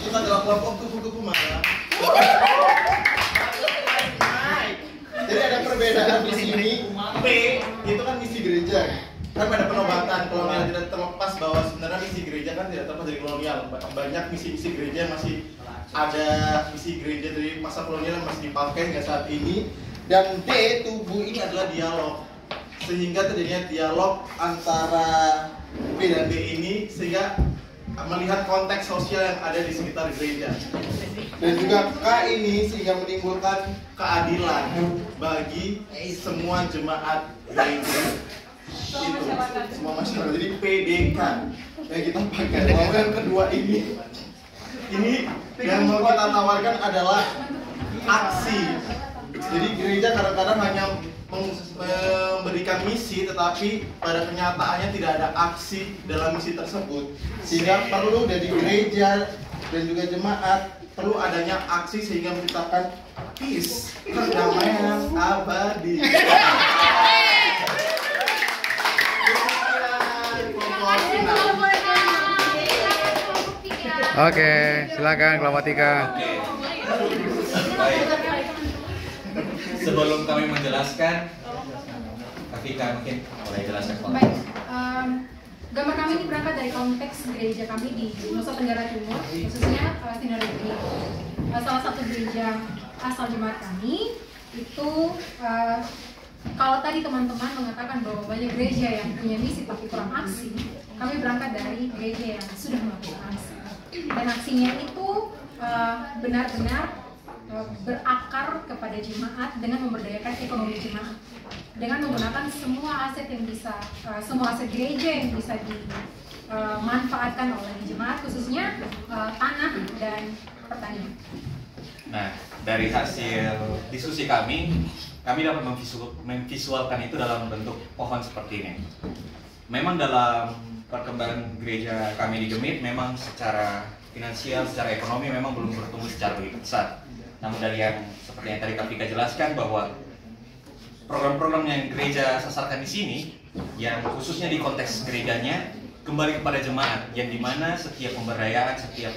itu adalah kelompok kupu-kupu marah. Jadi ada perbedaan di sini. P itu kan misi gereja. Kan pada penobatan kolonial tidak terlepas bahwa sebenarnya misi gereja kan tidak terlepas dari kolonial. Banyak misi-misi gereja masih ada, misi gereja dari masa kolonial yang masih dipakai hingga saat ini. Dan D, tubuh ini adalah dialog, sehingga terjadinya dialog antara B dan D ini, sehingga melihat konteks sosial yang ada di sekitar gereja. Dan juga K ini sehingga menimbulkan keadilan bagi semua jemaat gereja. Itu semua masyarakat. Jadi PDK yang kita pakai. Yang kedua ini yang mau kita tawarkan adalah aksi. Jadi gereja kadang-kadang hanya memberikan misi, tetapi pada kenyataannya tidak ada aksi dalam misi tersebut. Sehingga perlu dari gereja dan juga jemaat perlu adanya aksi sehingga menciptakan peace, perdamaian abadi. Oke, silakan kelompok 3. Baik. Sebelum kami menjelaskan, Kak Vika mungkin mulai jelaskan. Baik, gambar kami ini berangkat dari konteks gereja kami di Nusa Tenggara Timur, khususnya Sinarogini. Salah satu gereja asal jemaat kami itu, kalau tadi teman-teman mengatakan bahwa banyak gereja yang punya misi tapi kurang aksi, kami berangkat dari gereja yang sudah melakukan aksi. Dan aksinya itu benar-benar berakar kepada jemaat dengan memberdayakan ekonomi jemaat, dengan menggunakan semua aset yang bisa, semua aset gereja yang bisa dimanfaatkan oleh jemaat, khususnya tanah dan pertanian. Nah, dari hasil diskusi kami dapat memvisualkan itu dalam bentuk pohon seperti ini. Memang dalam perkembangan gereja kami di Gemit, memang secara finansial, secara ekonomi memang belum bertumbuh secara begitu besar. Namun dari yang seperti yang tadi Kak Vika jelaskan bahwa program-program yang gereja sasarkan di sini, yang khususnya di konteks gerejanya, kembali kepada jemaat, yang dimana setiap pemberdayaan, setiap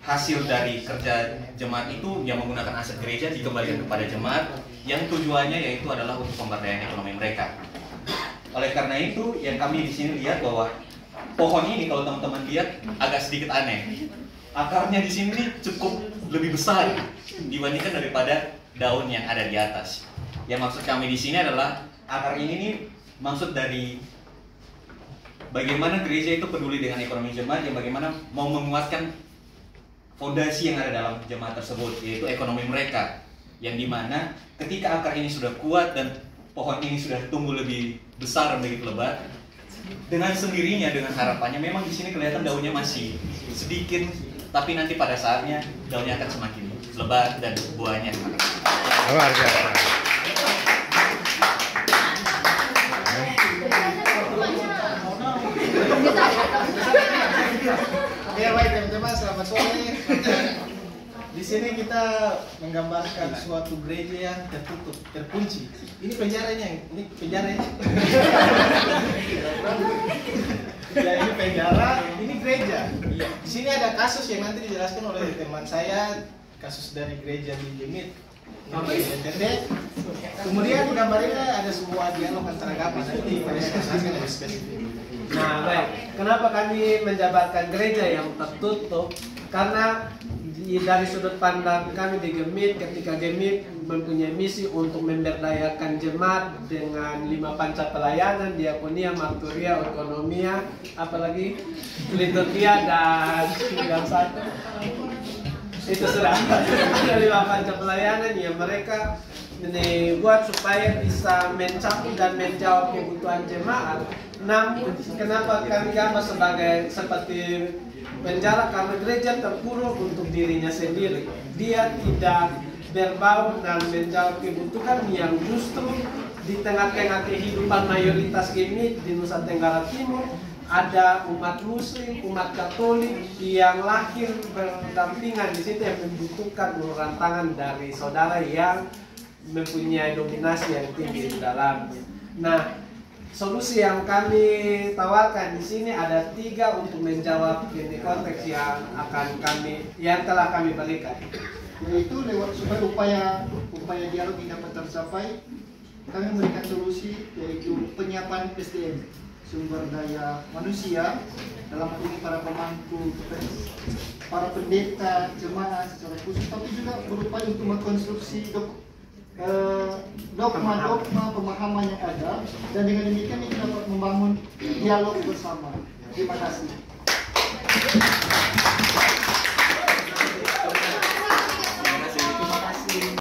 hasil dari kerja jemaat itu yang menggunakan aset gereja dikembalikan kepada jemaat, yang tujuannya yaitu adalah untuk pemberdayaan ekonomi mereka. Oleh karena itu, yang kami di sini lihat bahwa pohon ini kalau teman-teman lihat agak sedikit aneh. Akarnya di sini cukup lebih besar dibandingkan daripada daun yang ada di atas. Yang maksud kami di sini adalah akar ini nih maksud dari bagaimana gereja itu peduli dengan ekonomi jemaat, yang bagaimana mau menguatkan fondasi yang ada dalam jemaat tersebut, yaitu ekonomi mereka. Yang dimana ketika akar ini sudah kuat dan pohon ini sudah tumbuh lebih besar dan begitu lebat, dengan sendirinya, dengan harapannya, memang di sini kelihatan daunnya masih sedikit, tapi nanti pada saatnya daunnya akan semakin lebat dan buahnya semakin luar biasa. Ya baik teman-teman, selamat sore. Di sini kita menggambarkan suatu gereja yang tertutup, terkunci. Ini penjaranya, ini penjaranya. Ya ini penjara, ini gereja. Di sini ada kasus yang nanti dijelaskan oleh teman saya, kasus dari gereja di Gemit. Kemudian gambarnya ada sebuah dialog antara agama, nanti pada jelaskan lebih spesifik. Nah baik, kenapa kami menjabarkan gereja yang tertutup? Karena dari sudut pandang kami di Gemit, ketika Gemit mempunyai misi untuk memberdayakan jemaat dengan 5 panca pelayanan, diakonia, marturia, ekonomia, apalagi liturgia dan satu. Itu sudah ada 5 panca pelayanan yang mereka buat supaya bisa mencakup dan menjawab kebutuhan jemaat. Namun kenapa kami gambar sebagai seperti penjara? Karena gereja terkurung untuk dirinya sendiri. Dia tidak berbau dan menjawab kebutuhan yang justru di tengah-tengah kehidupan mayoritas Gemit di Nusa Tenggara Timur. Ada umat Muslim, umat Katolik yang lahir berdampingan di situ, yang membutuhkan uluran tangan dari saudara yang mempunyai dominasi yang tinggi di dalamnya. Nah, solusi yang kami tawarkan di sini ada 3 untuk menjawab ini konteks yang telah kami berikan. Yaitu lewat supaya upaya dialog ini dapat tercapai, kami memberikan solusi yaitu penyiapan SDM, sumber daya manusia, dalam hal ini para pemangku, para pendeta, jemaah secara khusus, tapi juga berupaya untuk mengkonstruksi dogma-dogma pemahaman yang ada, dan dengan demikian ini dapat membangun dialog bersama. Terima kasih.